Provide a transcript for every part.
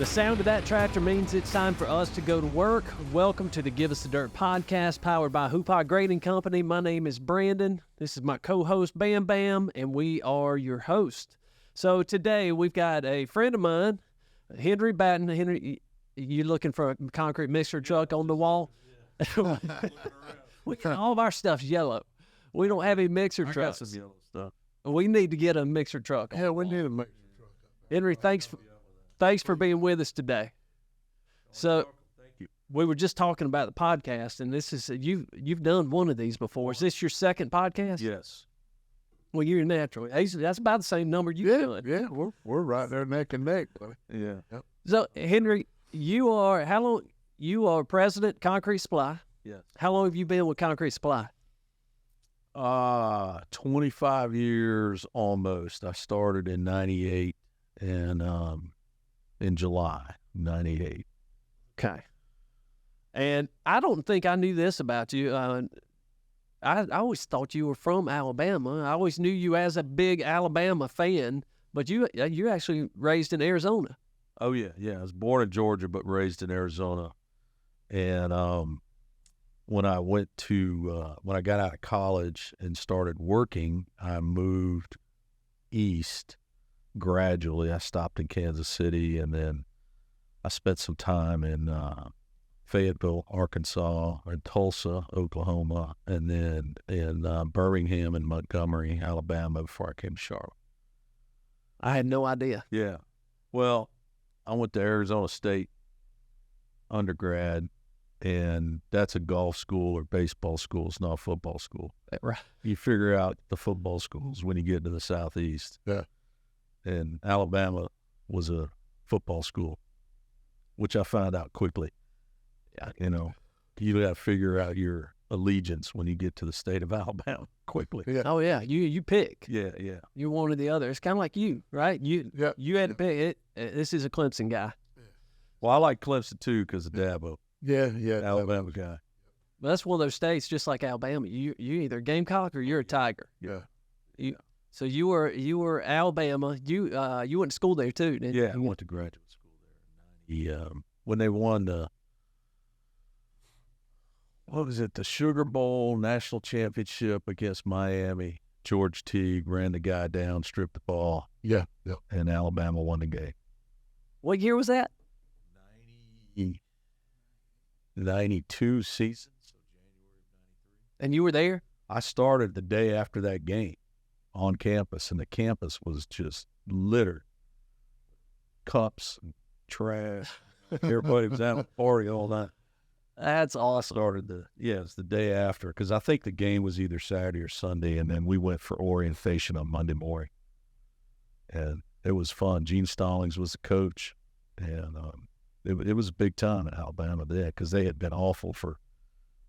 The sound of that tractor means it's time for us to go to work. Welcome to the Give Us the Dirt podcast, powered by Hoopaugh Grading Company. My name is Brandon. This is my co-host, Bam Bam, and we are your host. So today we've got a friend of mine, Henry Batten. Henry, you looking for a concrete mixer truck on the wall? Yeah. All of our stuff's yellow. We don't have any mixer trucks. Got some yellow stuff. We need to get a mixer truck. Yeah, we need a mixer truck. Henry, thanks for being with us today. So, Thank you. we were just talking about the podcast, and this is you've done one of these before. Is this your second podcast? Yes. Well, you're natural. That's about the same number you've done. Yeah, we're right there neck and neck, buddy. Yeah. Yep. So, Henry, you are president Concrete Supply. Yes. How long have you been with Concrete Supply? 25 years almost. I started in 98 and in July 98. Okay. And I don't think I knew this about you. I always thought you were from Alabama. I always knew you as a big Alabama fan, but you're actually raised in Arizona. Oh yeah, yeah. I was born in Georgia but raised in Arizona. And when I got out of college and started working, I moved east gradually. I stopped in Kansas City, and then I spent some time in Fayetteville, Arkansas, and Tulsa, Oklahoma, and then in Birmingham and Montgomery, Alabama, before I came to Charlotte. I had no idea. Yeah. Well, I went to Arizona State undergrad, and that's a golf school or baseball school. It's not a football school. Right. You figure out the football schools when you get to the Southeast. Yeah. And Alabama was a football school, which I found out quickly. Yeah. You got to figure out your allegiance when you get to the state of Alabama quickly. Yeah. Oh yeah, you pick. Yeah, yeah. You're one or the other. It's kind of like you, right? You had to pick it. This is a Clemson guy. Well, I like Clemson too because of Dabo, Yeah. Alabama guy. But that's one of those states, just like Alabama. You either a Gamecock or you're a Tiger. Yeah. So you were Alabama. You went to school there too, didn't you? Yeah, I went to graduate school there. When they won the Sugar Bowl National Championship against Miami, George Teague ran the guy down, stripped the ball, Yeah. and Alabama won the game. What year was that? 92 season, so January of 93. And you were there? I started the day after that game on campus, and the campus was just littered. Cups and trash. Everybody was out partying all night. That's awesome. It's the day after, because I think the game was either Saturday or Sunday, and then we went for orientation on Monday morning. And it was fun. Gene Stallings was the coach, and it was a big time in Alabama there because they had been awful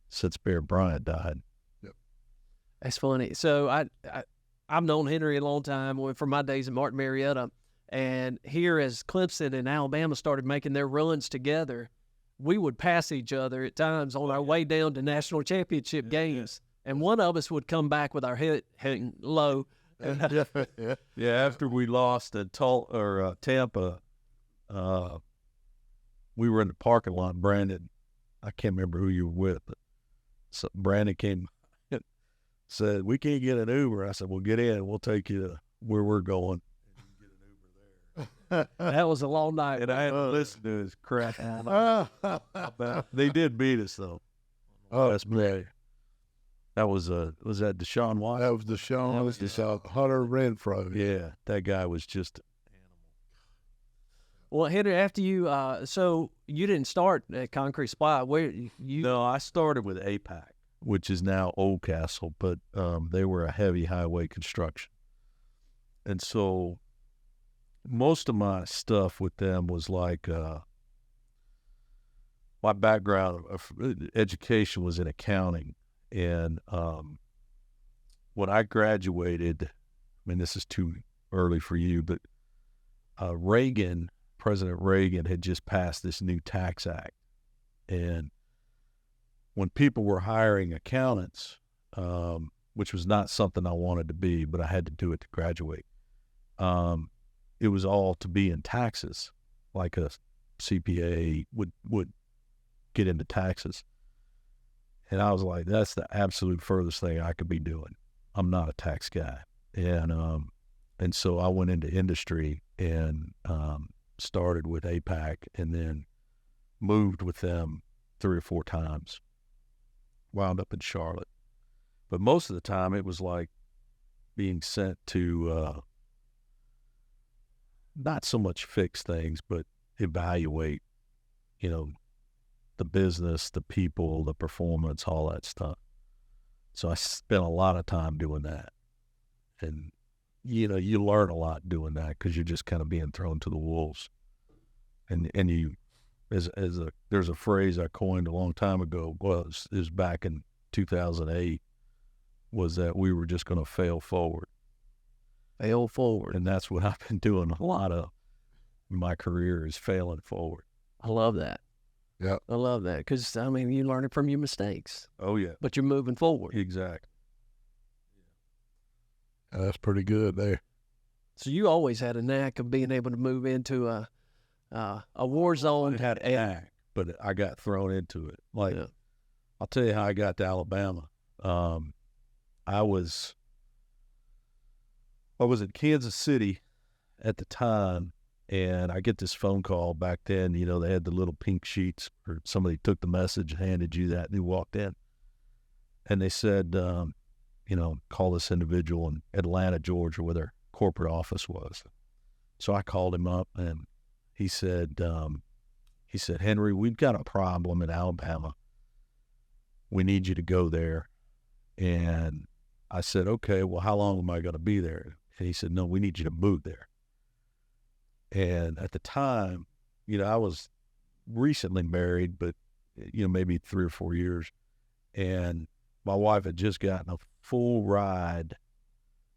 since Bear Bryant died. Yep. That's funny. So I've known Henry a long time from my days at Martin Marietta, and here as Clemson and Alabama started making their runs together, we would pass each other at times on our way down to national championship games, and one of us would come back with our head hanging low. Yeah, after we lost at Tampa, we were in the parking lot. Brandon, I can't remember who you were with, but Brandon came and said, "We can't get an Uber." I said, "Well, get in. We'll take you to where we're going." And you can get an Uber there. That was a long night. And I had to listen to his crap. They did beat us, though. Oh, That's me. That was that Deshaun Watson? That was Deshaun. Hunter Renfro. Yeah, that guy was just Well, Henry, after you, so you didn't start at Concrete Supply. No, I started with APAC, which is now Oldcastle, but they were a heavy highway construction. And so most of my stuff with them was like my background of education was in accounting. And when I graduated, I mean, this is too early for you, but President Reagan had just passed this new tax act. And when people were hiring accountants, which was not something I wanted to be, but I had to do it to graduate, it was all to be in taxes, like a CPA, would get into taxes. And I was like, that's the absolute furthest thing I could be doing. I'm not a tax guy. And so I went into industry and started with APAC and then moved with them 3 or 4 times. Wound up in Charlotte. But most of the time it was like being sent to not so much fix things, but evaluate, the business, the people, the performance, all that stuff. So I spent a lot of time doing that. And, you learn a lot doing that because you're just kind of being thrown to the wolves. And you, there's a phrase I coined a long time ago, it was back in 2008, was that we were just going to fail forward. Fail forward. And that's what I've been doing a lot of in my career, is failing forward. I love that. Yeah. I love that because, you learn it from your mistakes. Oh, yeah. But you're moving forward. Exactly. That's pretty good there. So you always had a knack of being able to move into a war zone. I had a knack, but I got thrown into it. I'll tell you how I got to Alabama. I was in Kansas City at the time, and I get this phone call. Back then, they had the little pink sheets, or somebody took the message, handed you that, and you walked in. And they said, call this individual in Atlanta, Georgia, where their corporate office was. So I called him up, and he said, Henry, we've got a problem in Alabama. We need you to go there. And I said, okay, well, how long am I going to be there? And he said, no, we need you to move there. And at the time, I was recently married, but, maybe 3 or 4 years. And my wife had just gotten a full ride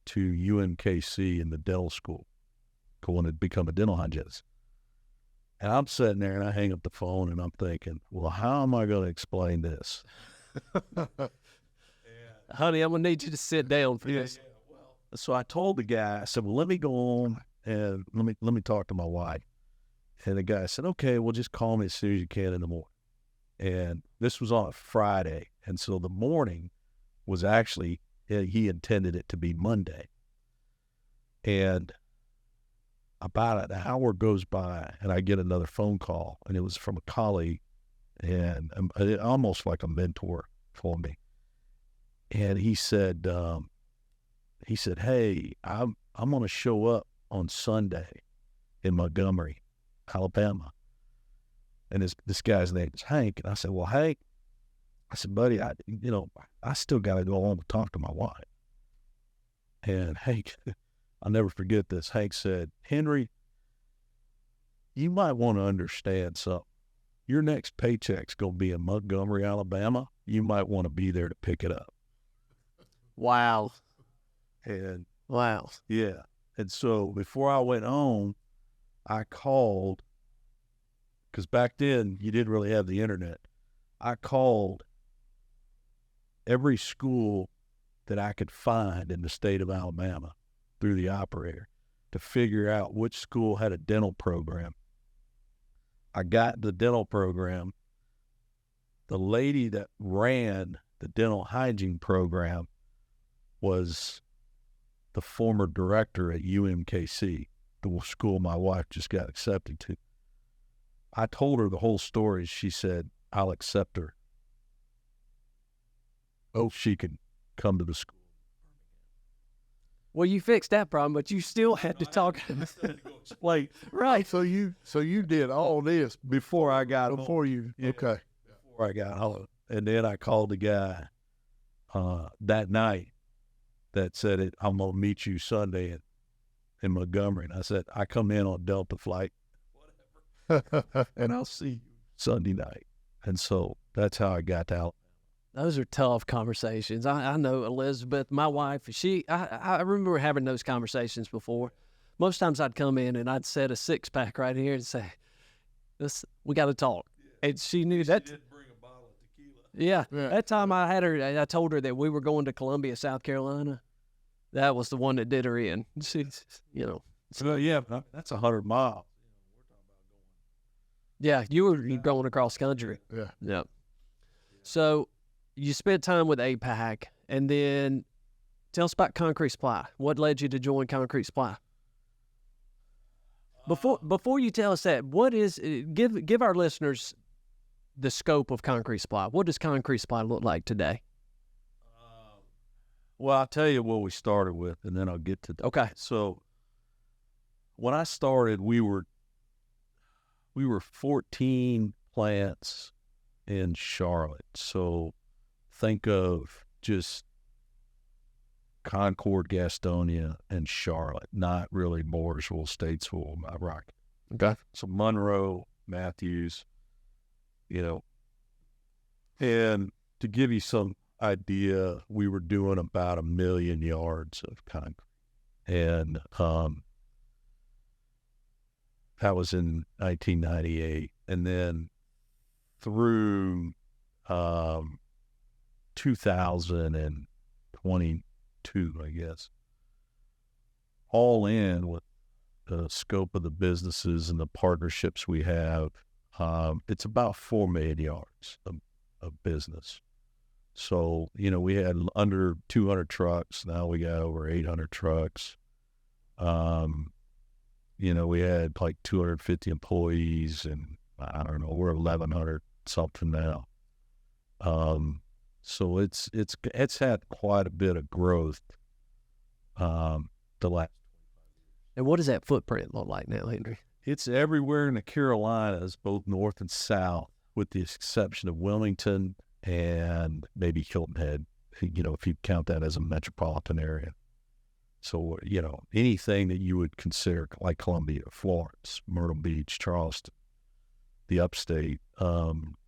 to UMKC in the dental school, going to become a dental hygienist. And I'm sitting there and I hang up the phone and I'm thinking, well, how am I going to explain this? Honey, I'm going to need you to sit down for this. So I told the guy, I said, well, let me go on and let me talk to my wife. And the guy said, okay, well, just call me as soon as you can in the morning. And this was on a Friday. And so the morning was actually, he intended it to be Monday. And about an hour goes by and I get another phone call, and it was from a colleague, and almost like a mentor for me. And he said, hey, I'm going to show up on Sunday in Montgomery, Alabama. And this guy's name is Hank. And I said, well, Hank, I said, buddy, I still got to go home and talk to my wife. And Hank, I'll never forget this. Hank said, Henry, you might want to understand something. Your next paycheck's going to be in Montgomery, Alabama. You might want to be there to pick it up. Wow. And wow. Yeah. And so before I went home, I called, because back then you didn't really have the internet. I called every school that I could find in the state of Alabama through the operator to figure out which school had a dental program. I got the dental program. The lady that ran the dental hygiene program was the former director at UMKC, the school my wife just got accepted to. I told her the whole story. She said, I'll accept her. Oh, she could come to the school. Well, you fixed that problem, but you still had to talk. Like, right. So you did all this before I got home. before you. Yeah. Okay. Before I got home. And then I called the guy that night that said, I'm going to meet you Sunday in Montgomery. And I said, I come in on Delta flight, and I'll see you Sunday night. And so that's how I got out. Those are tough conversations. I know Elizabeth, my wife, I remember having those conversations before. Most times I'd come in and I'd set a 6-pack right here and say, we got to talk. Yeah. And she knew that. She did bring a bottle of tequila. Yeah. That time I told her that we were going to Columbia, South Carolina. That was the one that did her in. She, So, yeah, that's 100 miles. Yeah, you were going across country. Yeah. Yeah. So you spent time with APAC, and then tell us about Concrete Supply. What led you to join Concrete Supply? Before you tell us that, what is give our listeners the scope of Concrete Supply? What does Concrete Supply look like today? Well, I'll tell you what we started with, and then I'll get to that. Okay. So when I started, we were 14 plants in Charlotte. So think of just Concord, Gastonia, and Charlotte, not really Mooresville, Statesville, Rock. Okay. So Monroe, Matthews, and to give you some idea, we were doing about 1 million yards of concrete. And that was in 1998. And then through 2022, I guess, all in with the scope of the businesses and the partnerships we have, it's about 4 million yards of business. So, we had under 200 trucks. Now we got over 800 trucks. We had like 250 employees, and I don't know, we're 1,100 something now. So it's had quite a bit of growth the last. And what does that footprint look like now, Henry? It's everywhere in the Carolinas, both north and south, with the exception of Wilmington and maybe Hilton Head, if you count that as a metropolitan area. So, anything that you would consider like Columbia, Florence, Myrtle Beach, Charleston, the upstate,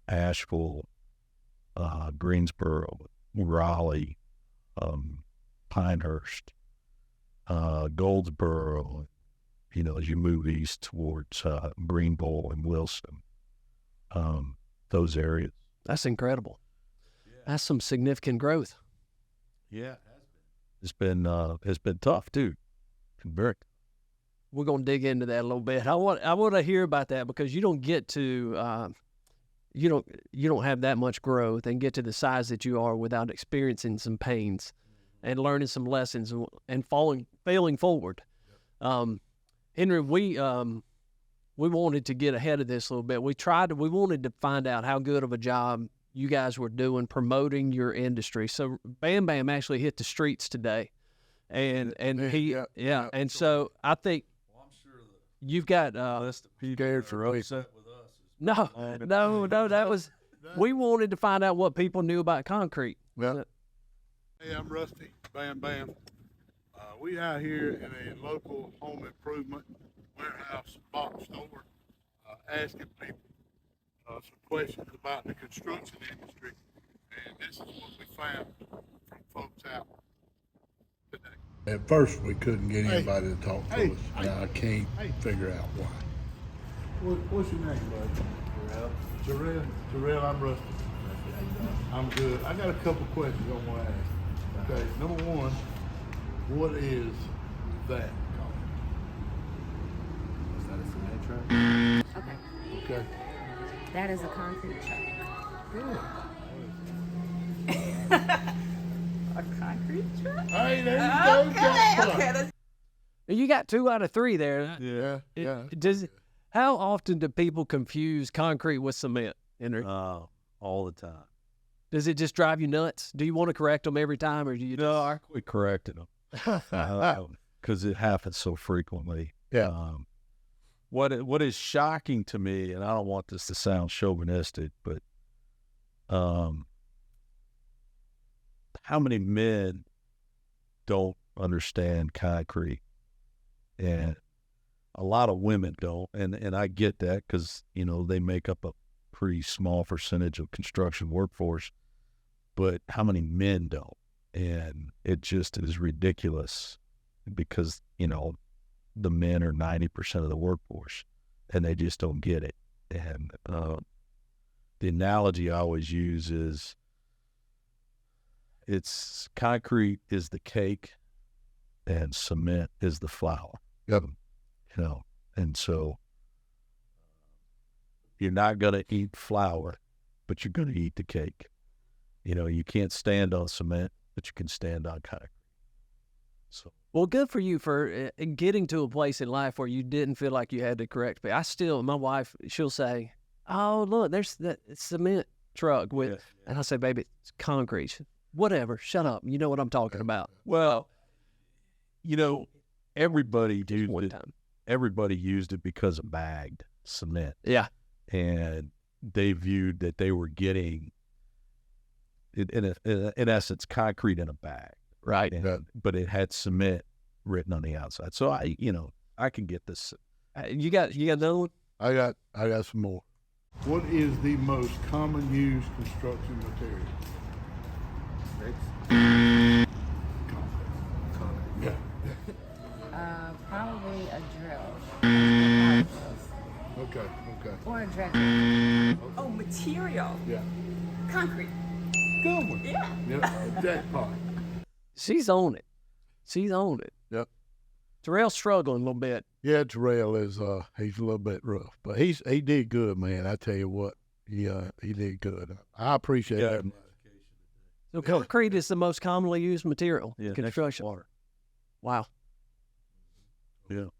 Asheville, Greensboro, Raleigh, Pinehurst, Goldsboro, as you move east towards Greenville and Wilson, those areas. That's incredible. That's some significant growth. Yeah, it's been tough too. Very. We're gonna dig into that a little bit. I want to hear about that, because you don't get to you don't have that much growth and get to the size that you are without experiencing some pains and learning some lessons and failing forward. Henry, we wanted to get ahead of this a little bit. We wanted to find out how good of a job you guys were doing promoting your industry. So Bam Bam actually hit the streets today, and he and so I think you've got Scared for us. no, that was we wanted to find out what people knew about concrete. Well, Hey, I'm Rusty, Bam Bam. We out here in a local home improvement warehouse box store asking people some questions about the construction industry, and this is what we found from folks out today. at first we couldn't get anybody to talk to Hey, us. hey, Now I can't hey. figure out why. What's your name, buddy? Terrell. Terrell, I'm Rusty. I'm good. I got a couple questions I want to ask. Okay, number one, what is that called? Okay, Okay. that is a concrete truck. A concrete truck? Hey, there you go. Okay, that's You got 2 out of 3 there. Yeah. How often do people confuse concrete with cement, Henry? All the time. Does it just drive you nuts? Do you want to correct them every time, or do you? No, I quit correcting them because it happens so frequently. Yeah. What is shocking to me, and I don't want this to sound chauvinistic, but how many men don't understand concrete, and a lot of women don't, and I get that because they make up a pretty small percentage of construction workforce, but how many men don't? And it just is ridiculous because the men are 90% of the workforce, and they just don't get it. And the analogy I always use is it's concrete is the cake and cement is the flour. Yep. And so You're not going to eat flour, but you're going to eat the cake. You can't stand on cement, but you can stand on concrete. So. Well, good for you for getting to a place in life where you didn't feel like you had to correct me. My wife, she'll say, "Oh, look, there's that cement truck with," Yeah. and I say, "Baby, it's concrete. Whatever, shut up. You know what I'm talking about." Well, everybody used One it. time. Everybody used it because of bagged cement, Yeah. and they viewed that they were getting, in essence, concrete in a bag. Right. But it had cement written on the outside. So I can get this. You got another one? I got some more. What is the most common used construction material? Yeah. Probably a drill. Okay. Or a dredger. Oh, material. Yeah. Concrete. Good one. Yeah. Yeah. Jackpot. She's on it. Yep. Terrell's struggling a little bit. Yeah, Terrell is he's a little bit rough, but he did good, man. I tell you what, he did good. I appreciate that. So concrete is the most commonly used material in next to construction. water. Wow. Yeah.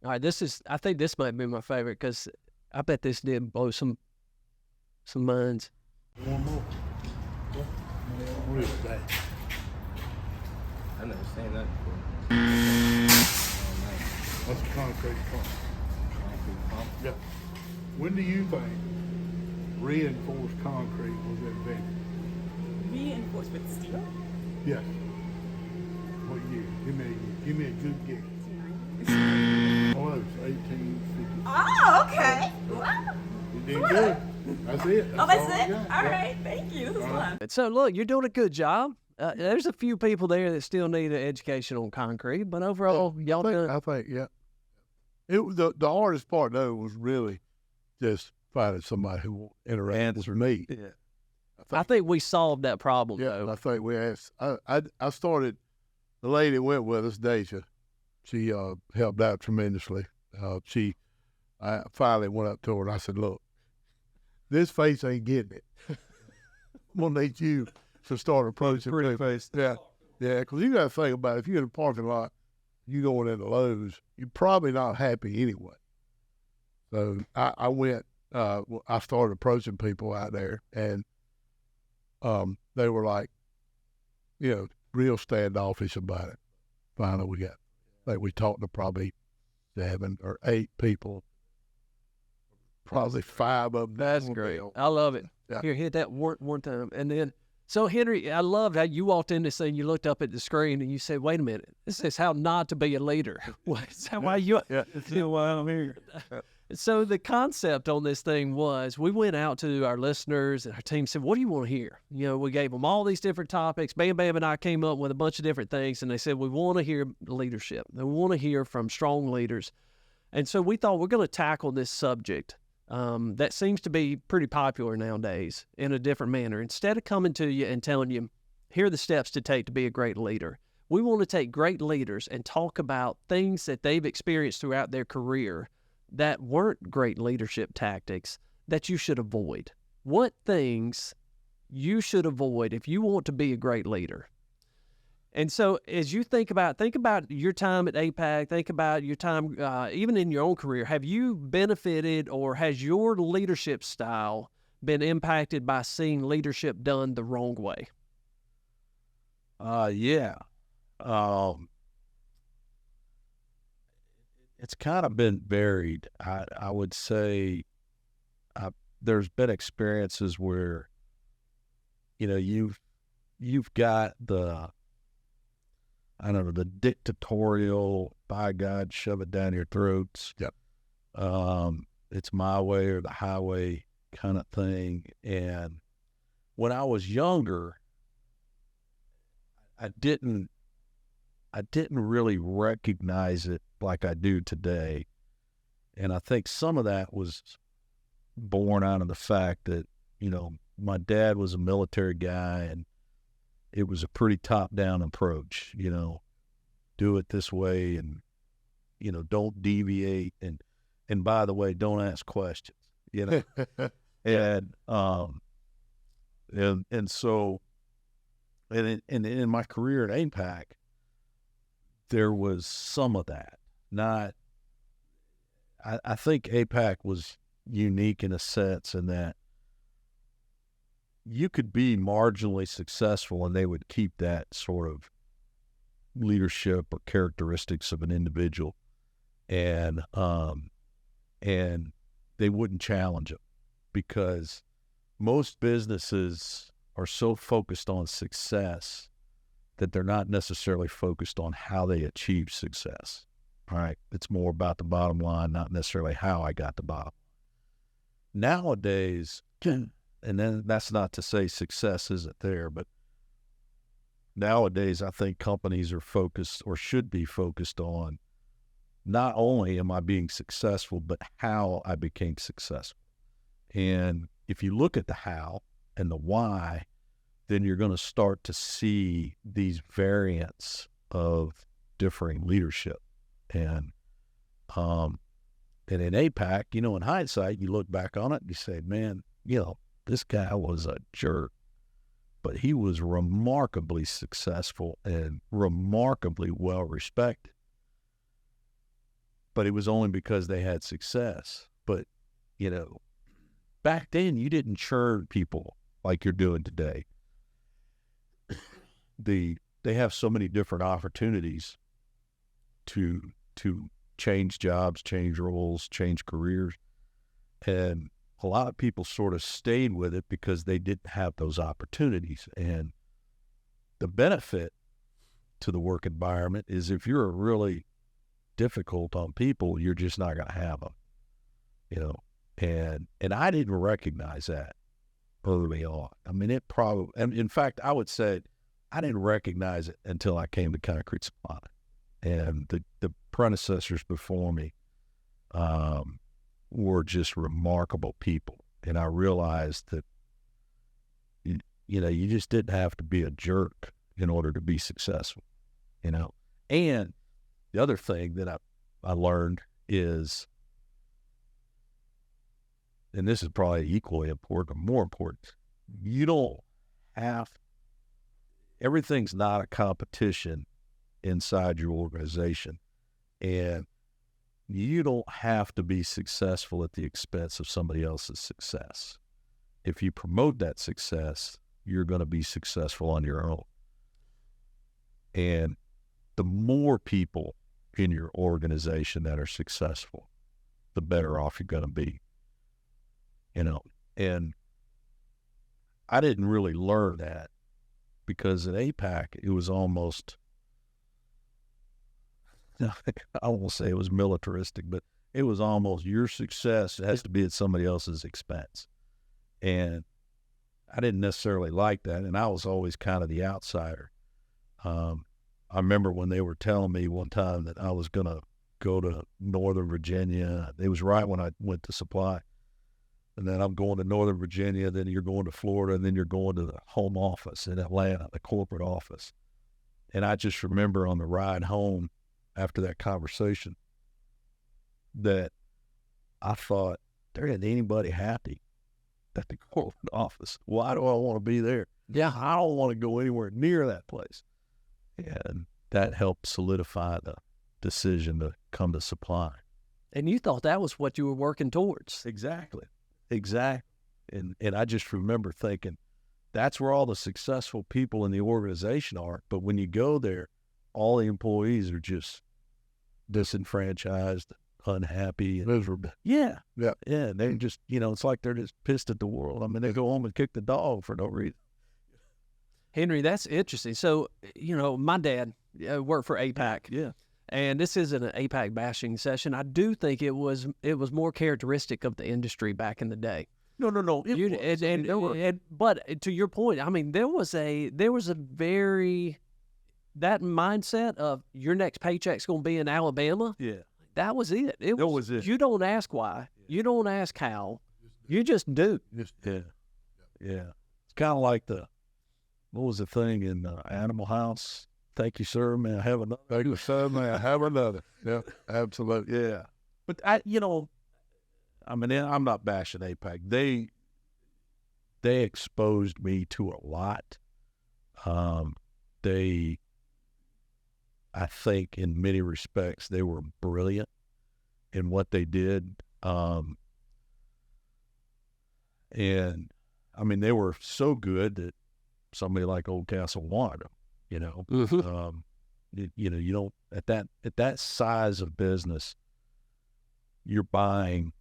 All right, I think this might be my favorite because I bet this did blow some minds. One more. What is that? I've never seen that before. That's a concrete pump. Concrete pump. Yeah. When do you think reinforced concrete was invented? Reinforced with steel. Yes. What year? Give me a good guess. Close. 1850. Oh, okay. Wow. You did good. That's it. Oh, that's all it? I got. All Yeah. right. Thank you. This is fun. And so look, you're doing a good job. There's a few people there that still need an education on concrete, but overall, y'all done. I think, yeah. The hardest part though was really just finding somebody who will interact with me. Yeah. I think we solved that problem. Yeah, and I think we asked. I started. The lady that went with us, Deja. She helped out tremendously. I finally went up to her and I said, "Look, this face ain't getting it. I'm gonna need you to start approaching people." face. Yeah, because you got to think about it. If you're in a parking lot, you going into Lowe's, you're probably not happy anyway. So I went. I started approaching people out there, and they were like, real standoffish about it. Finally, we talked to probably 7 or 8 people. Probably 5 of them. That's great. I love it. Yeah. Here, hit that one time. And then, so Henry, I loved how you walked in this thing, you looked up at the screen and you said, "Wait a minute, this is how not to be a leader." Is that why you? Yeah. That's why I'm here. So the concept on this thing was we went out to our listeners and our team said, "What do you want to hear?" We gave them all these different topics. Bam Bam and I came up with a bunch of different things, and they said, "We want to hear leadership. We want to hear from strong leaders." And so we thought we're going to tackle this subject that seems to be pretty popular nowadays in a different manner. Instead of coming to you and telling you, "Here are the steps to take to be a great leader," we want to take great leaders and talk about things that they've experienced throughout their career that weren't great leadership tactics that you should avoid. What things you should avoid if you want to be a great leader? And so as you think about your time at APAC, think about your time even in your own career. Have you benefited or has your leadership style been impacted by seeing leadership done the wrong way? Yeah. It's kind of been varied. I would say there's been experiences where, you've got the dictatorial, by God, shove it down your throats. Yep. It's my way or the highway kind of thing. And when I was younger, I didn't really recognize it like I do today. And I think some of that was born out of the fact that, my dad was a military guy and it was a pretty top-down approach, do it this way and, don't deviate. And by the way, don't ask questions, you know. And so, in my career at APAC, there was some of that. I think APAC was unique in a sense in that you could be marginally successful and they would keep that sort of leadership or characteristics of an individual, and they wouldn't challenge them, because most businesses are so focused on success that they're not necessarily focused on how they achieve success. All right. It's more about the bottom line, not necessarily how I got the bottom. Nowadays, and then that's not to say success isn't there, but nowadays I think companies are focused, or should be focused on, not only am I being successful, but how I became successful. And if you look at the how and the why, then you're going to start to see these variants of differing leadership. And in APAC, you know, in hindsight, you look back on it and you say, man, you know, this guy was a jerk, but he was remarkably successful and remarkably well respected. But it was only because they had success. But, you know, back then you didn't churn people like you're doing today. They have so many different opportunities to change jobs, change roles, change careers. And a lot of people sort of stayed with it because they didn't have those opportunities. And the benefit to the work environment is if you're really difficult on people, you're just not going to have them, you know. And I didn't recognize that early on. I mean, it probably, and in fact, I would say I didn't recognize it until I came to Concrete Supply. And the predecessors before me were just remarkable people. And I realized that, you know, you just didn't have to be a jerk in order to be successful, you know. And the other thing that I learned is, and this is probably equally important or more important, you don't have, everything's not a competition inside your organization. And you don't have to be successful at the expense of somebody else's success. If you promote that success, you're going to be successful on your own. And the more people in your organization that are successful, the better off you're going to be. You know, and I didn't really learn that because at APAC, it was almost, I won't say it was militaristic, but it was almost your success has to be at somebody else's expense. And I didn't necessarily like that. And I was always kind of the outsider. I remember when they were telling me one time that I was going to go to Northern Virginia. It was right when I went to supply. And then I'm going to Northern Virginia, then you're going to Florida, and then you're going to the home office in Atlanta, the corporate office. And I just remember on the ride home after that conversation that I thought, there isn't anybody happy at the corporate office. Why do I want to be there? Yeah, I don't want to go anywhere near that place. And that helped solidify the decision to come to supply. And you thought that was what you were working towards. Exactly. And I just remember thinking, that's where all the successful people in the organization are. But when you go there, all the employees are just disenfranchised, unhappy, and miserable. Yeah. They just, you know, it's like they're just pissed at the world. I mean, they go home and kick the dog for no reason. Henry, that's interesting. So, you know, my dad worked for APAC. Yeah. And this isn't an APAC bashing session. I do think it was more characteristic of the industry back in the day. No. But to your point, I mean, there was a very, that mindset of your next paycheck's going to be in Alabama. Yeah. That was it. That was it. You don't ask why. You don't ask how. You just do. Yeah. It's kind of like what was the thing in Animal House? Thank you, sir. May I have another? Thank you, sir. May I have another? Yeah, absolutely. Yeah. But I I mean, I'm not bashing APAC. They exposed me to a lot. They, I think, in many respects, they were brilliant in what they did. And I mean, they were so good that somebody like Oldcastle wanted them. You know, you don't at that size of business, you're buying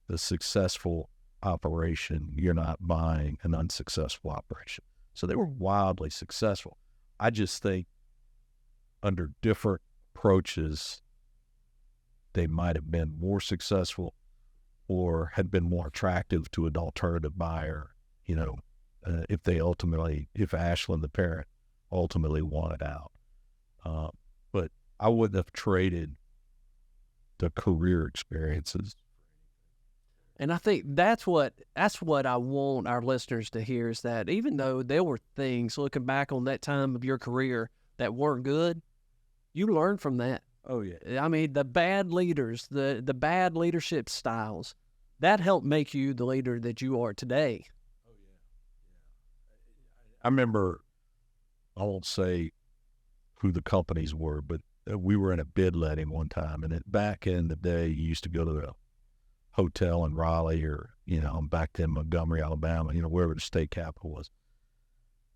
the successful operation. You're not buying an unsuccessful operation. So they were wildly successful. I just think under different approaches, they might have been more successful or had been more attractive to an alternative buyer, you know, if Ashland, the parent, ultimately wanted out. But I wouldn't have traded the career experiences. And I think that's what I want our listeners to hear, is that even though there were things looking back on that time of your career that weren't good, you learned from that. Oh, yeah. I mean, the bad leaders, the bad leadership styles, that helped make you the leader that you are today. Oh, yeah. I remember, I won't say who the companies were, but we were in a bid letting one time. And back in the day, you used to go to the hotel in Raleigh or, you know, back then Montgomery, Alabama, you know, wherever the state capital was.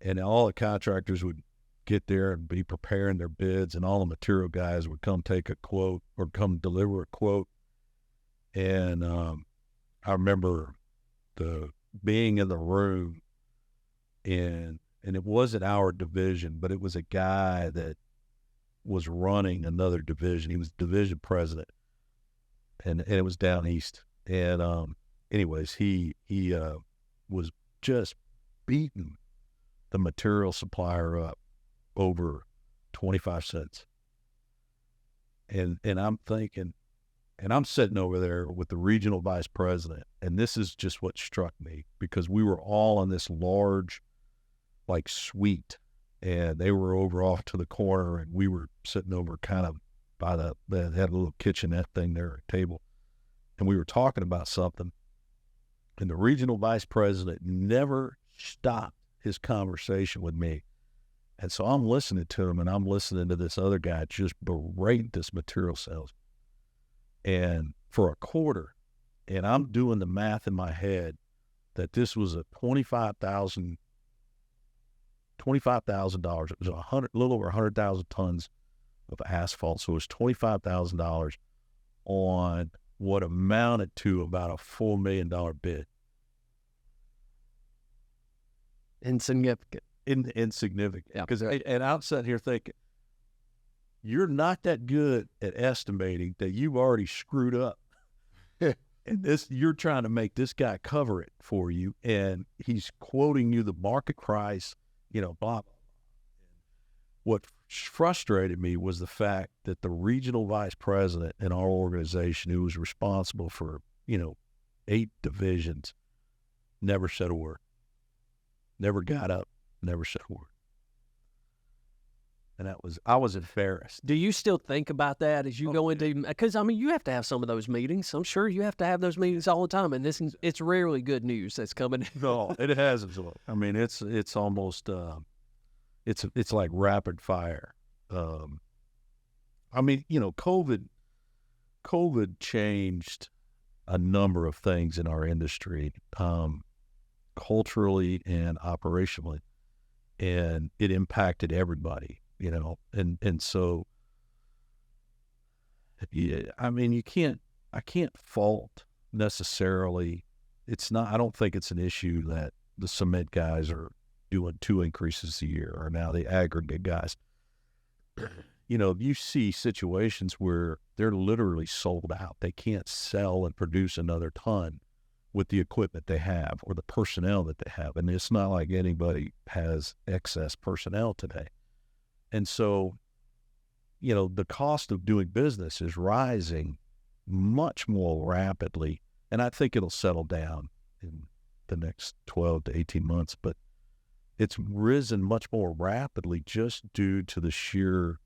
And all the contractors would get there and be preparing their bids, and all the material guys would come take a quote or come deliver a quote. And I remember being in the room, and it wasn't our division, but it was a guy that was running another division. He was division president, and it was down east. And anyways, he was just beating the material supplier up over 25 cents. And I'm thinking, and I'm sitting over there with the regional vice president, and this is just what struck me, because we were all in this large, like, suite, and they were over off to the corner, and we were sitting over kind of by they had a little kitchenette thing there, a table, and we were talking about something, and the regional vice president never stopped his conversation with me. And so I'm listening to him, and I'm listening to this other guy just berate this material salesman. And for a quarter, and I'm doing the math in my head that this was a $25,000. It was a little over 100,000 tons of asphalt. So it was $25,000 on what amounted to about a $4 million bid. Insignificant. Insignificant. Yeah. Because and I'm sitting here thinking, you're not that good at estimating that you've already screwed up. And you're trying to make this guy cover it for you, and he's quoting you the market price, you know, blah, blah, blah. What frustrated me was the fact that the regional vice president in our organization, who was responsible for, you know, 8 divisions, never said a word. Never got up, never said a word. And I was embarrassed. Do you still think about that as you go into, because I mean, you have to have some of those meetings. I'm sure you have to have those meetings all the time, and it's rarely good news that's coming. No, it hasn't. I mean, it's almost it's like rapid fire. I mean, you know, COVID changed a number of things in our industry, culturally and operationally, and it impacted everybody. You know, and so, yeah, I mean, I can't fault necessarily. I don't think it's an issue that the cement guys are doing 2 increases a year, or now the aggregate guys. You know, you see situations where they're literally sold out. They can't sell and produce another ton with the equipment they have or the personnel that they have. And it's not like anybody has excess personnel today. And so, you know, the cost of doing business is rising much more rapidly. And I think it'll settle down in the next 12 to 18 months. But it's risen much more rapidly just due to the sheer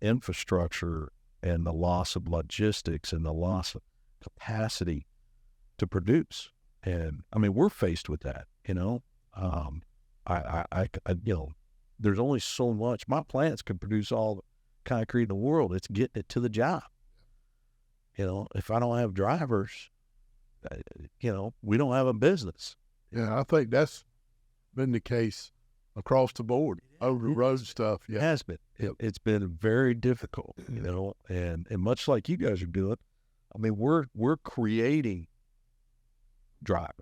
infrastructure and the loss of logistics and the loss of capacity to produce. And I mean, we're faced with that, you know. You know, there's only so much. My plants can produce all the concrete in the world. It's getting it to the job. You know, if I don't have drivers, you know, we don't have a business. Yeah, I think that's been the case across the board, over the road stuff. It Yeah, has been. It's been very difficult, you know, and much like you guys are doing, I mean, we're creating drivers.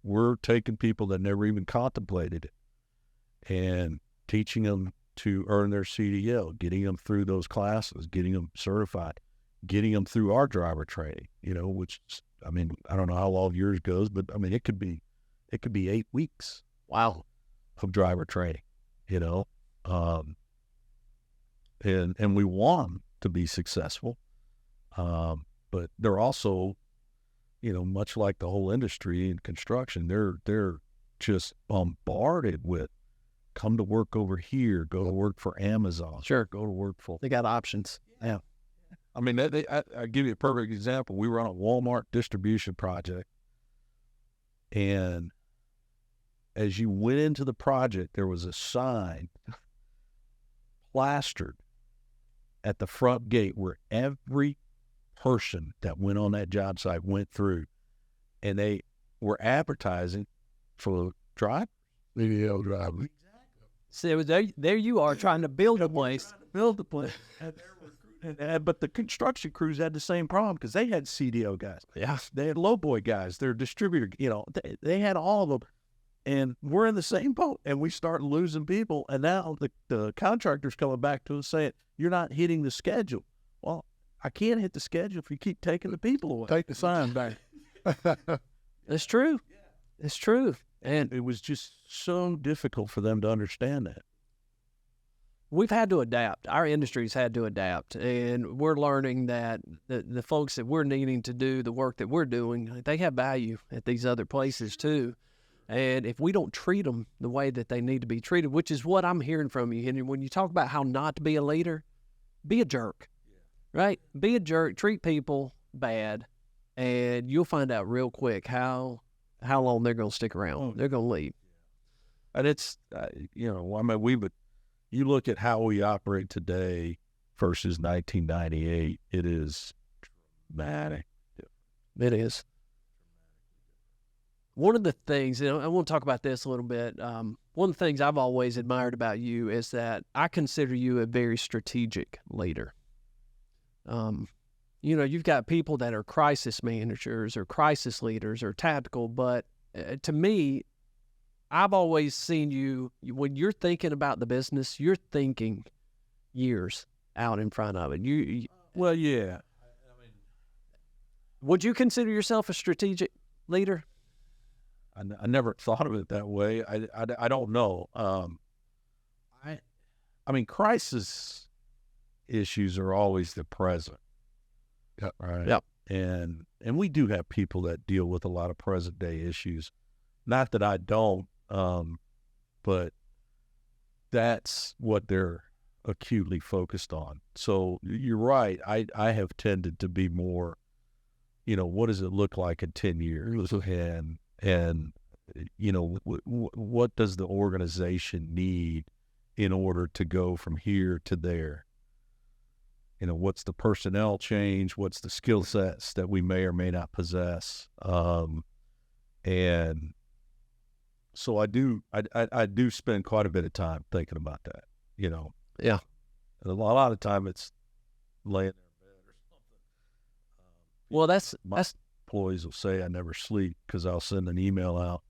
We're taking people that never even contemplated it and teaching them to earn their CDL, getting them through those classes, getting them certified, getting them through our driver training, you know, which, I mean, I don't know how long yours goes, but I mean, it could be 8 weeks. Wow. Of driver training, you know, and we want them to be successful, but they're also, you know, much like the whole industry in construction, they're just bombarded with, come to work over here, go to work for Amazon, Sure. go to work for. They got options. Yeah. I mean, I give you a perfect example. We were on a Walmart distribution project, and as you went into the project, there was a sign plastered at the front gate where every person that went on that job site went through, and they were advertising for drivers. CDL drivers. So there you are trying to build a place. Build the place. But the construction crews had the same problem because they had CDO guys. Yeah. They had lowboy guys. They're distributor, you know, they had all of them. And we're in the same boat, and we start losing people. And now the contractor's coming back to us saying, you're not hitting the schedule. Well, I can't hit the schedule if you keep taking the people away. Take the sign back. It's true. It's true. And It was just so difficult for them to understand that. we've had to adapt. Our industry's had to adapt, and we're learning that the folks that we're needing to do the work that we're doing, they have value at these other places too. And if we don't treat them the way that they need to be treated, which is what I'm hearing from you, Henry, when you talk about how not to be a leader, be a jerk, right? Be a jerk, treat people bad, and you'll find out real quick how long they're going to stick around. They're going to leave. And it's, you know, I mean, you look at how we operate today versus 1998, it is dramatic. It is. One of the things, and I want to talk about this a little bit. One of the things I've always admired about you is that I consider you a very strategic leader. You know, you've got people that are crisis managers or crisis leaders or tactical, but to me, I've always seen you, when you're thinking about the business, you're thinking years out in front of it. Well, yeah. Would you consider yourself a strategic leader? I never thought of it that way. I don't know. I mean, crisis issues are always the present. Yep. Right. Yep. And we do have people that deal with a lot of present day issues. Not that I don't, but that's what they're acutely focused on. So you're right. I have tended to be more, you know, what does it look like in 10 years? And you know, what does the organization need in order to go from here to there? You know, what's the personnel change? What's the skill sets that we may or may not possess? And so I do spend quite a bit of time thinking about that, you know. Yeah. And a lot of time it's laying there in bed or something. Well, that's Employees will say I never sleep because I'll send an email out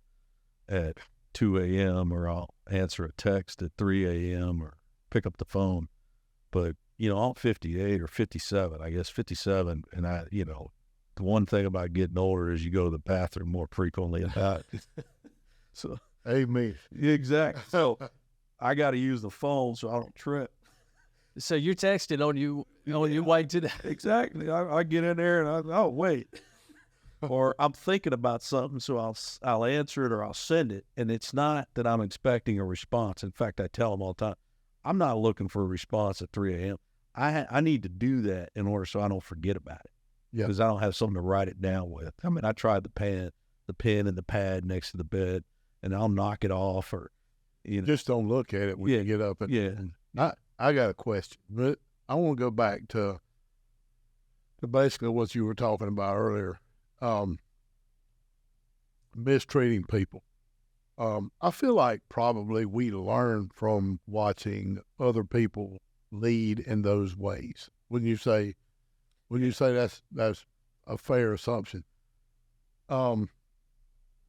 at 2 a.m. or I'll answer a text at 3 a.m. or pick up the phone. But, you know, I'm 58 or 57, I guess 57. And you know, the one thing about getting older is you go to the bathroom more frequently than that. So, Amen. exactly. So I got to use the phone so I don't trip. so you're texting on you way to that. Exactly. I get in there and oh, wait. Or I'm thinking about something, so I'll answer it or I'll send it. And it's not that I'm expecting a response. In fact, I tell them all the time, I'm not looking for a response at 3 a.m. I need to do that in order so I don't forget about it. Yeah. because I don't have something to write it down with. I mean, I tried the pen and the pad next to the bed, and I'll knock it off, or Just don't look at it when Yeah, you get up. yeah. I got a question, but I want to go back to basically what you were talking about earlier, mistreating people. I feel like probably we learn from watching other people lead in those ways. When you say that's a fair assumption. Yeah,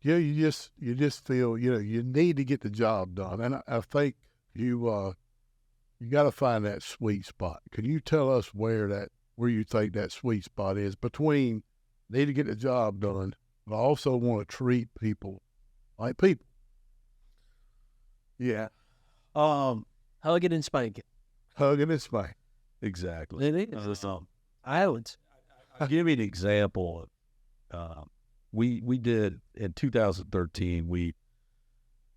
you just feel you need to get the job done, and I think you got to find that sweet spot. Can you tell us where you think that sweet spot is between need to get the job done, but I also want to treat people like people? Yeah. Hug it and spank it. Hugging and spanking. Exactly. It is. Islands. I'll give you an example. We did in 2013. We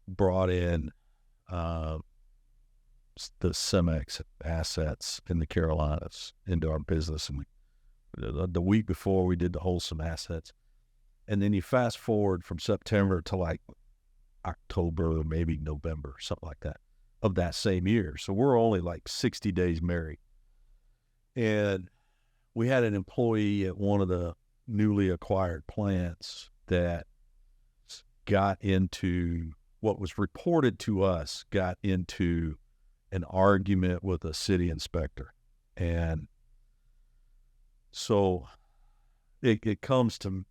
brought in the Cemex assets in the Carolinas into our business, and the week before we did the Wholesome assets, and then you fast forward from September to like October or maybe November, something like that, of that same year. So we're only like 60 days married. And we had an employee at one of the newly acquired plants that got into what was reported to us, got into an argument with a city inspector. And so it comes to,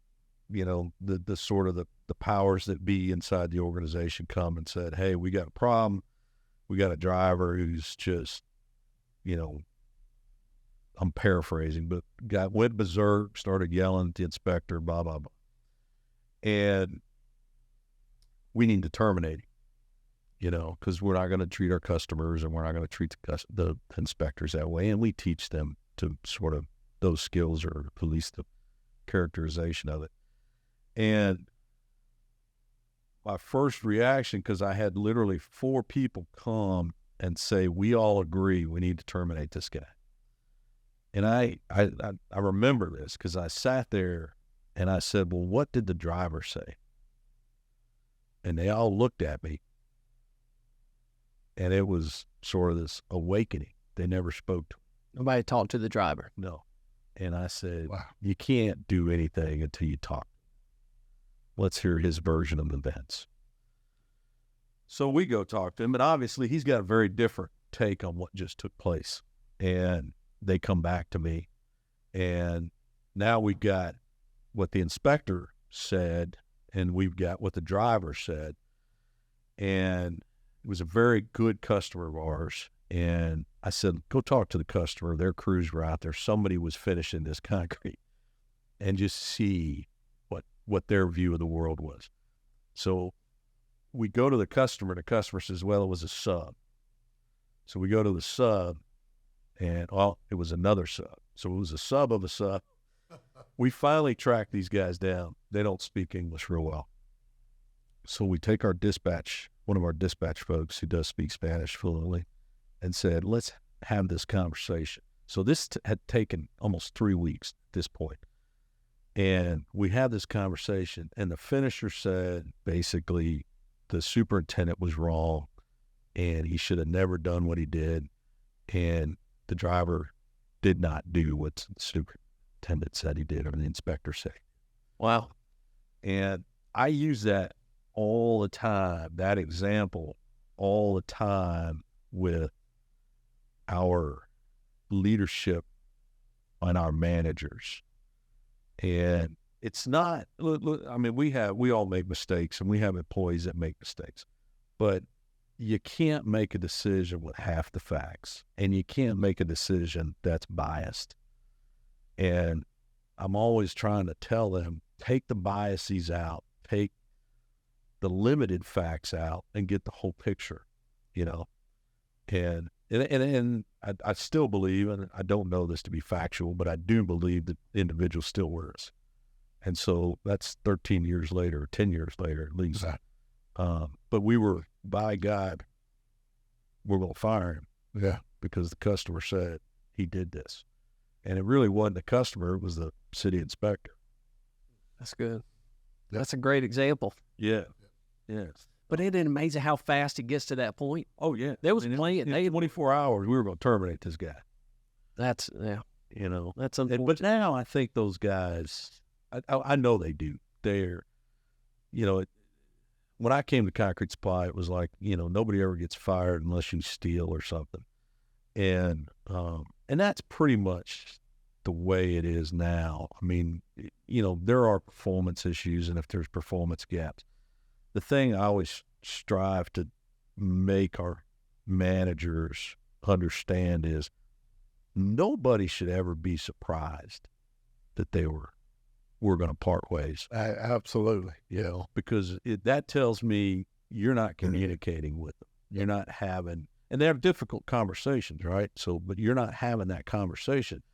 the sort of the powers that be inside the organization come and said, hey, we got a problem. We got a driver who's just, I'm paraphrasing, but went berserk, started yelling at the inspector, blah, blah, blah. And we need to terminate him, because we're not going to treat our customers and we're not going to treat the inspectors that way. And we teach them to sort of those skills, or at least the characterization of it. And my first reaction, because I had literally 4 people come and say, we all agree we need to terminate this guy. And I remember this because I sat there and I said, well, what did the driver say? And they all looked at me, and it was sort of this awakening. They never spoke to me. Nobody talked to the driver. No. And I said, Wow. You can't do anything until you talk. Let's hear his version of events. So we go talk to him, and obviously he's got a very different take on what just took place. And they come back to me, and now we've got what the inspector said, and we've got what the driver said. And it was a very good customer of ours. And I said, go talk to the customer. Their crews were out there. Somebody was finishing this concrete, and just see what their view of the world was. So we go to the customer, and the customer says, well, it was a sub. So we go to the sub, and it was another sub. So it was a sub of a sub. We finally track these guys down. They don't speak English real well. So we take our dispatch, one of our dispatch folks who does speak Spanish fluently, and said, let's have this conversation. So this had taken almost 3 weeks at this point. And we had this conversation, and the finisher said, basically, the superintendent was wrong, and he should have never done what he did. And the driver did not do what the superintendent said he did, or the inspector said. Wow. And I use that all the time, that example all the time with our leadership and our managers. And it's not, look, I mean, we all make mistakes, and we have employees that make mistakes, but you can't make a decision with half the facts, and you can't make a decision that's biased. And I'm always trying to tell them, take the biases out, take the limited facts out, and get the whole picture, And I still believe, and I don't know this to be factual, but I do believe that the individual still works. And so that's 13 years later, 10 years later at least. But we were, by God, we're going to fire him. Yeah. Because the customer said he did this. And it really wasn't the customer, it was the city inspector. That's good. That's a great example. Yeah. Yes. But isn't it amazing how fast it gets to that point? Oh, yeah. There was I mean, plenty. in 24 hours, we were going to terminate this guy. That's That's unfortunate. but now I think those guys, I know they do. They're, when I came to Concrete Supply, it was like, nobody ever gets fired unless you steal or something. And that's pretty much the way it is now. I mean, there are performance issues, and if there's performance gaps, the thing I always strive to make our managers understand is nobody should ever be surprised that we're going to part ways. Absolutely. Because that tells me you're not communicating with them. You're not having, and they have difficult conversations, right? But you're not having that conversation,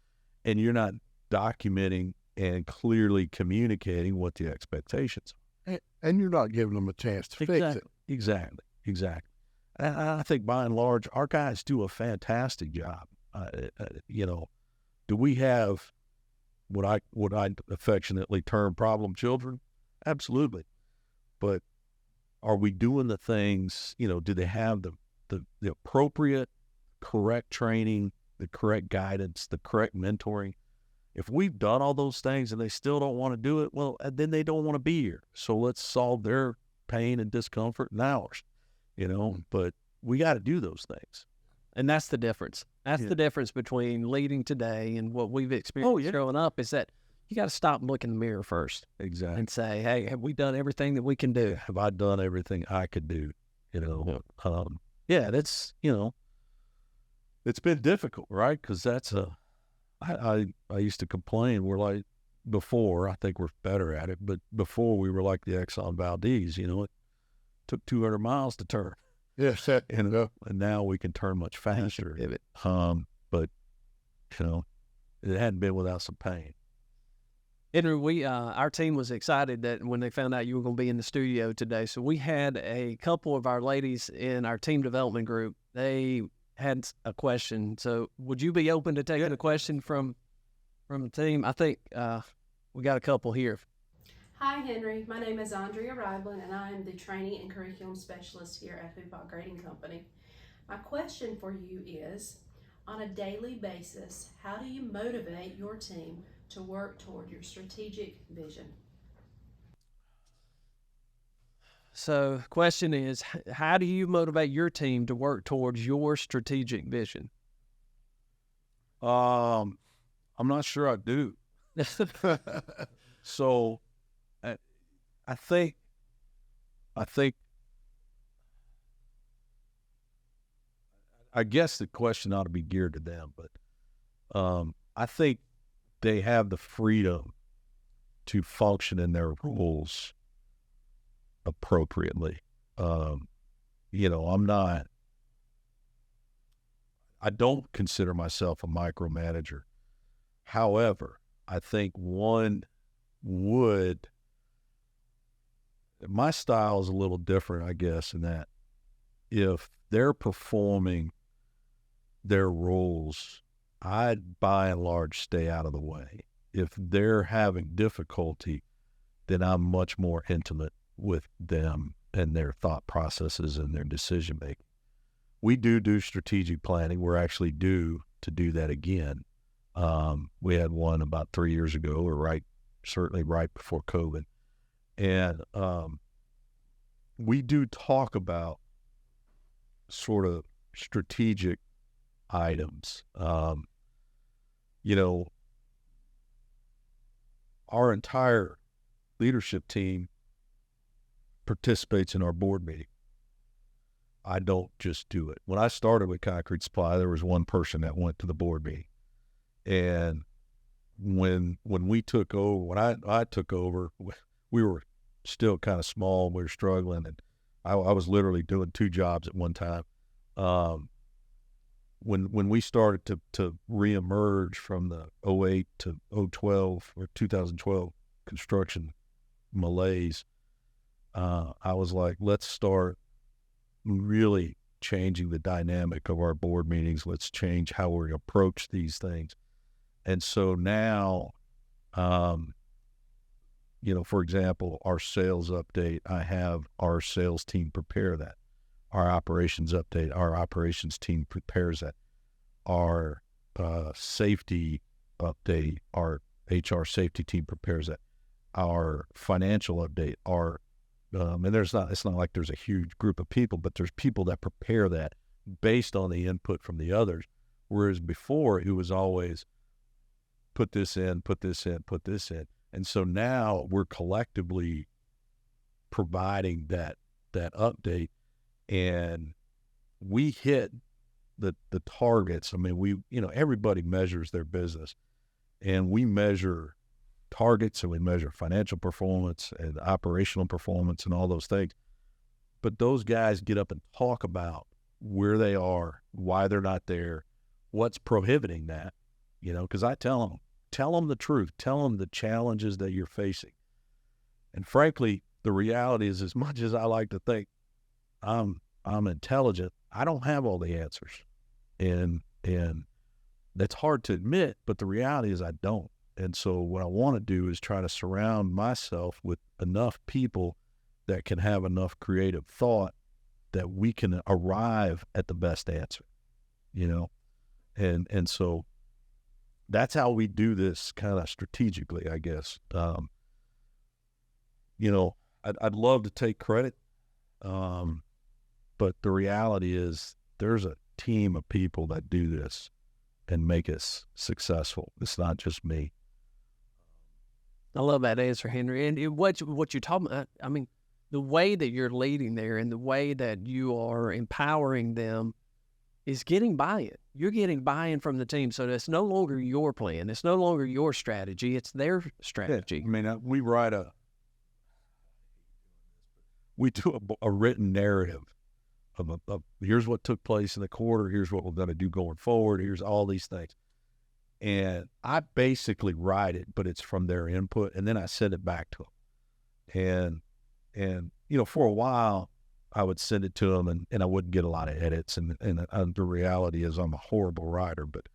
and you're not documenting and clearly communicating what the expectations are. And you're not giving them a chance to fix it. Exactly. And I think by and large, our guys do a fantastic job. Do we have what I affectionately term problem children? Absolutely. But are we doing the things, do they have the appropriate, correct training, the correct guidance, the correct mentoring? If we've done all those things and they still don't want to do it, well, then they don't want to be here. So let's solve their pain and discomfort and ours, but we got to do those things. And that's the difference. That's the difference between leading today and what we've experienced growing up, is that you got to stop and look in the mirror first. Exactly. And say, hey, have we done everything that we can do? Have I done everything I could do? That's, it's been difficult, right? Because that's I used to complain. We're like, before, I think we're better at it, but before we were like the Exxon Valdez, it took 200 miles to turn. Yes. And now we can turn much faster. But, it hadn't been without some pain. Henry, our team was excited that when they found out you were going to be in the studio today. So we had a couple of our ladies in our team development group. They had a question. So would you be open to taking a question from the team? I think we got a couple here. Hi, Henry. My name is Andrea Rivlin, and I am the Training and Curriculum Specialist here at Hoopaugh Grading Company. My question for you is, on a daily basis, how do you motivate your team to work toward your strategic vision? So the question is, how do you motivate your team to work towards your strategic vision? I'm not sure I do. So I think I guess the question ought to be geared to them, but I think they have the freedom to function in their roles appropriately. I don't consider myself a micromanager. However, I think my style is a little different, I guess, in that if they're performing their roles, I'd by and large stay out of the way. If they're having difficulty, then I'm much more intimate with them and their thought processes and their decision making. We do strategic planning. We're actually due to do that again. We had one about 3 years ago, or certainly right before COVID. And we do talk about sort of strategic items. Our entire leadership team participates in our board meeting. I don't just do it. When I started with Concrete Supply, there was one person that went to the board meeting. And when we took over, when I took over, we were still kind of small. We were struggling, and I was literally doing 2 jobs at one time. When we started to reemerge from the 2008 to 2012 or 2012 construction malaise, I was like, let's start really changing the dynamic of our board meetings. Let's change how we approach these things. And so now, for example, our sales update, I have our sales team prepare that. Our operations update, our operations team prepares that. Our safety update, our HR safety team prepares that. Our financial update, and it's not like there's a huge group of people, but there's people that prepare that based on the input from the others. Whereas before it was always put this in, put this in, put this in. And so now we're collectively providing that update, and we hit the targets. I mean, everybody measures their business, and we measure targets, and we measure financial performance and operational performance and all those things. But those guys get up and talk about where they are, why they're not there, what's prohibiting that, because I tell them the truth, tell them the challenges that you're facing. And frankly, the reality is, as much as I like to think I'm intelligent, I don't have all the answers. And that's hard to admit, but the reality is I don't. And so what I want to do is try to surround myself with enough people that can have enough creative thought that we can arrive at the best answer, And so that's how we do this kind of strategically, I guess. I'd love to take credit, but the reality is there's a team of people that do this and make us successful. It's not just me. I love that answer, Henry. And what you're talking about, I mean, the way that you're leading there and the way that you are empowering them is getting buy-in. You're getting buy-in from the team. So it's no longer your plan. It's no longer your strategy. It's their strategy. Yeah. I mean, we do a written narrative of here's what took place in the quarter. Here's what we're going to do going forward. Here's all these things. And I basically write it, but it's from their input, and then I send it back to them. And for a while, I would send it to them, and I wouldn't get a lot of edits. And the reality is I'm a horrible writer, but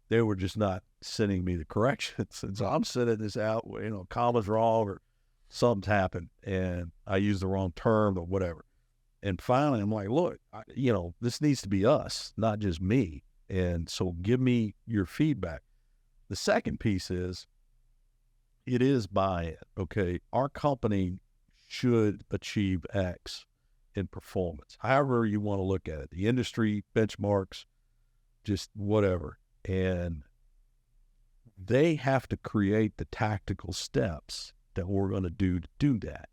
they were just not sending me the corrections. And so I'm sending this out, comma's wrong or something's happened, and I used the wrong term or whatever. And finally, I'm like, look, this needs to be us, not just me. And so give me your feedback. The second piece is, it is buy-in, okay? Our company should achieve X in performance, however you want to look at it. The industry benchmarks, just whatever. And they have to create the tactical steps that we're going to do that.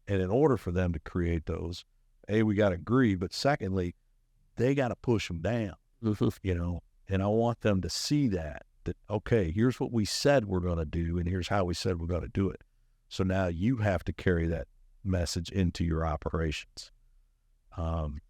And in order for them to create those, A, we got to agree, but secondly, they got to push them down. And I want them to see that, okay, here's what we said we're going to do, and here's how we said we're going to do it. So now you have to carry that message into your operations. And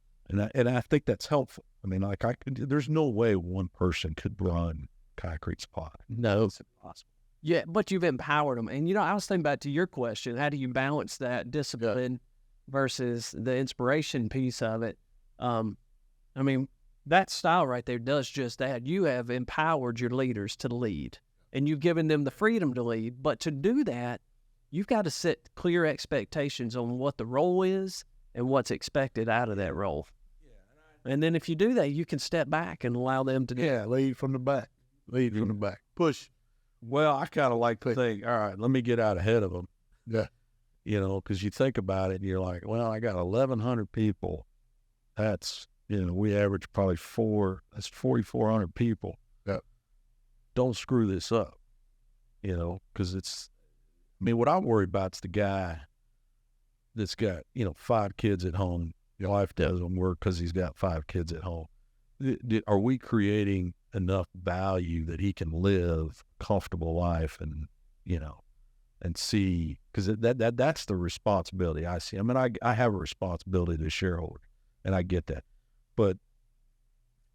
I think that's helpful. I mean, there's no way one person could run Concrete Supply. No. It's impossible. Yeah, but you've empowered them. And, I was thinking back to your question, how do you balance that discipline versus the inspiration piece of it? I mean, that style right there does just that. You have empowered your leaders to lead, and you've given them the freedom to lead. But to do that, you've got to set clear expectations on what the role is and what's expected out of that role. And then if you do that, you can step back and allow them to do it. Lead from the back. Lead from the back. Push. Well, I kind of like to think, all right, let me get out ahead of them. Yeah. Because you think about it and you're like, well, I got 1,100 people. That's, we average probably that's 4,400 people. Yeah. Don't screw this up, because what I worry about is the guy that's got, 5 kids at home. Your wife doesn't work because he's got 5 kids at home. Are we creating enough value that he can live a comfortable life and see, because that's the responsibility I see. I mean, I have a responsibility to shareholder, and I get that, but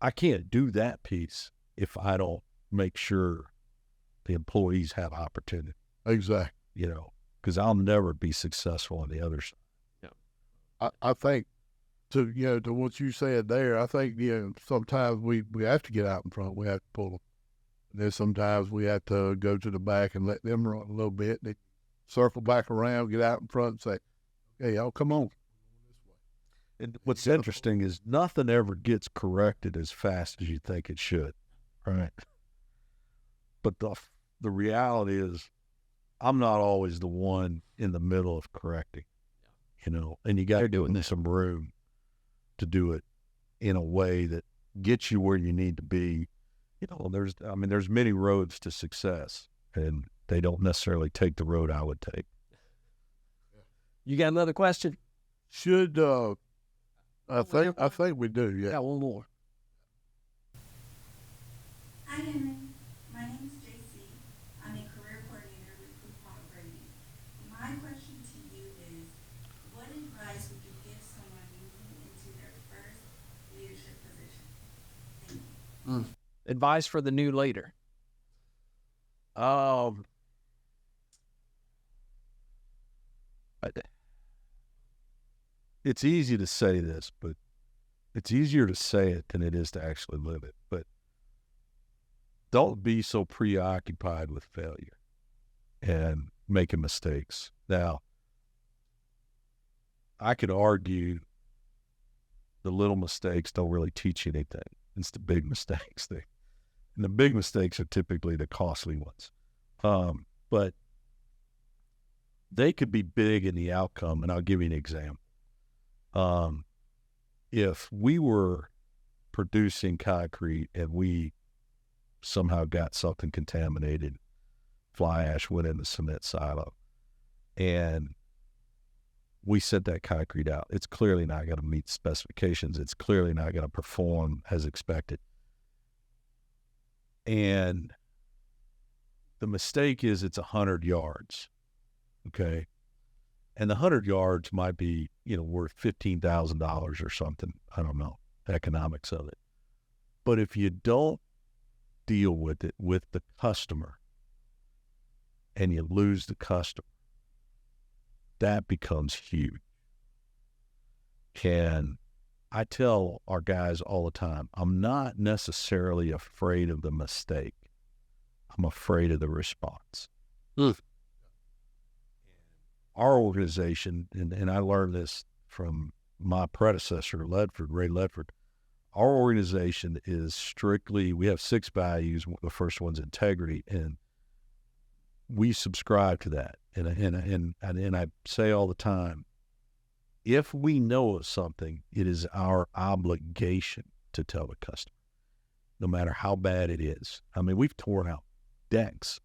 I can't do that piece if I don't make sure the employees have opportunity. Exactly. Because I'll never be successful on the other side. Yeah. I think to what you said there, I think, sometimes we have to get out in front. We have to pull them. And then sometimes we have to go to the back and let them run a little bit. They circle back around, get out in front and say, "Hey, y'all, come on." And what's interesting is nothing ever gets corrected as fast as you think it should, right? But the reality is, I'm not always the one in the middle of correcting, and you got to do it in some room to do it in a way that gets you where you need to be. There's many roads to success, and they don't necessarily take the road I would take. You got another question? Should I think we do. Yeah. Got one more. Hi, Henry. My name is JC. I'm a career coordinator with Hoopaugh Grading. My question to you is, what advice would you give someone moving into their first leadership position? Thank you. Advice for the new leader. It's easy to say this, but it's easier to say it than it is to actually live it. But don't be so preoccupied with failure and making mistakes. Now, I could argue the little mistakes don't really teach you anything. It's the big mistakes. And the big mistakes are typically the costly ones. But they could be big in the outcome, and I'll give you an example. If we were producing concrete and we somehow got something contaminated, fly ash went in the cement silo, and we sent that concrete out, it's clearly not going to meet specifications. It's clearly not going to perform as expected. And the mistake is it's 100 yards, okay? And the 100 yards might be, worth $15,000 or something. I don't know, economics of it. But if you don't deal with it with the customer and you lose the customer, that becomes huge. And I tell our guys all the time, I'm not necessarily afraid of the mistake. I'm afraid of the response. Our organization, and I learned this from my predecessor, Ray Ledford, our organization is strictly, we have 6 values. The first one's integrity, and we subscribe to that. And I say all the time, if we know of something, it is our obligation to tell the customer, no matter how bad it is. I mean, we've torn out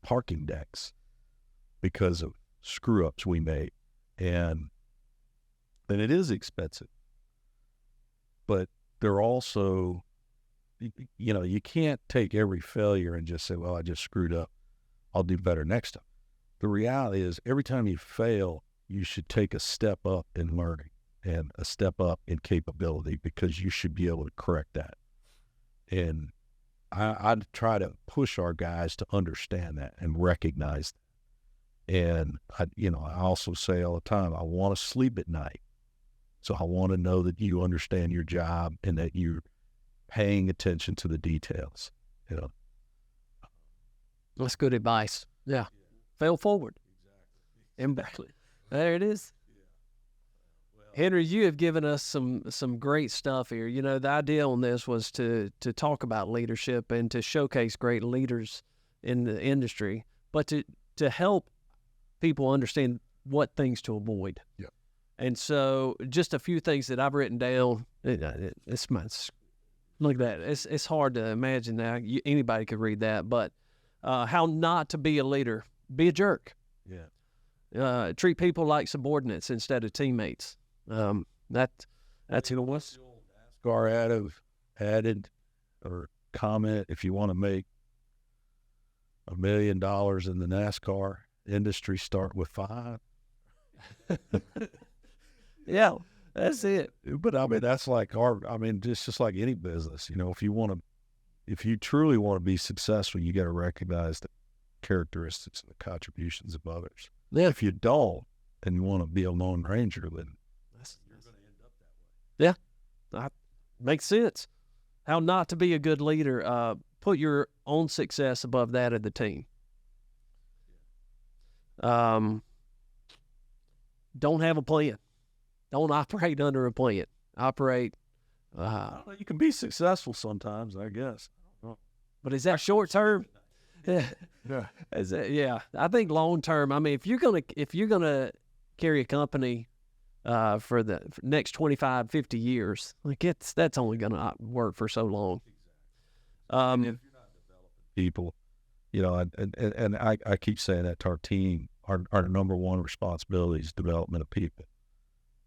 parking decks, because of screw-ups we made. And it is expensive. But they're also, you can't take every failure and just say, well, I just screwed up, I'll do better next time. The reality is, every time you fail, you should take a step up in learning and a step up in capability, because you should be able to correct that. And I try to push our guys to understand that and recognize that. And I also say all the time, I want to sleep at night. So I want to know that you understand your job and that you're paying attention to the details. That's good advice. Yeah. Fail forward. Exactly. There it is. Henry, you have given us some great stuff here. The idea on this was to talk about leadership and to showcase great leaders in the industry, but to help people understand what things to avoid. Yeah. And so just a few things that I've written down. Look at that. It's hard to imagine now. Anybody could read that, but how not to be a leader. Be a jerk. Yeah. Treat people like subordinates instead of teammates. That's what's NASCAR added or comment, if you want to make $1 million in the NASCAR industry, start with 5. Yeah, that's it. But I mean, that's like just like any business, if you truly want to be successful, you got to recognize the characteristics and the contributions of others. Yeah. If you don't, and you want to be a lone ranger, then you're going to end up that way. Yeah, that makes sense. How not to be a good leader. put your own success above that of the team. Don't have a plan. Don't operate under a plan. Operate. You can be successful sometimes, I guess. But is that short term? Yeah. Yeah. I think long term. I mean, if you're gonna carry a company for the next 25, 50 years, like that's only gonna work for so long. And if you're not developing people, you know, and I keep saying that to our team, our number one responsibility is development of people.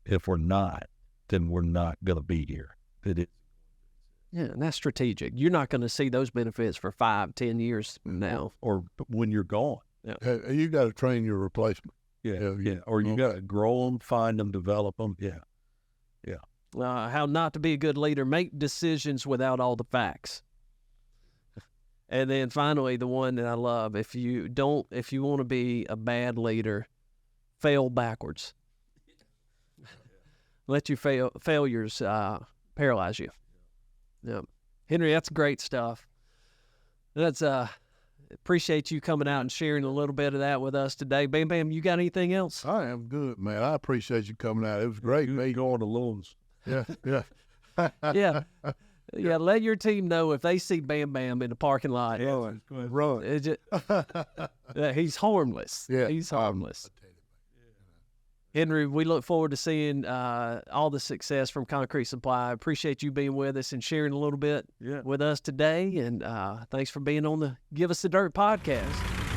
If we're not, then we're not gonna be here. It is. Yeah, and that's strategic. You're not going to see those benefits for 5, 10 years from now. Or when you're gone. Hey, you got to train your replacement. Yeah. Or you got to grow them, find them, develop them. Yeah. How not to be a good leader: make decisions without all the facts. And then finally, the one that I love: if you want to be a bad leader, fail backwards. Let your failures paralyze you. Yeah, Henry, that's great stuff. That's appreciate you coming out and sharing a little bit of that with us today. Bam Bam, you got anything else? I am good, man. I appreciate you coming out. It was great. You going to loans. Yeah. Yeah. Yeah, let your team know if they see Bam Bam in the parking lot. Run. He's harmless. Yeah. He's harmless. Henry, we look forward to seeing all the success from Concrete Supply. I appreciate you being with us and sharing a little bit with us today. And thanks for being on the Give Us the Dirt podcast.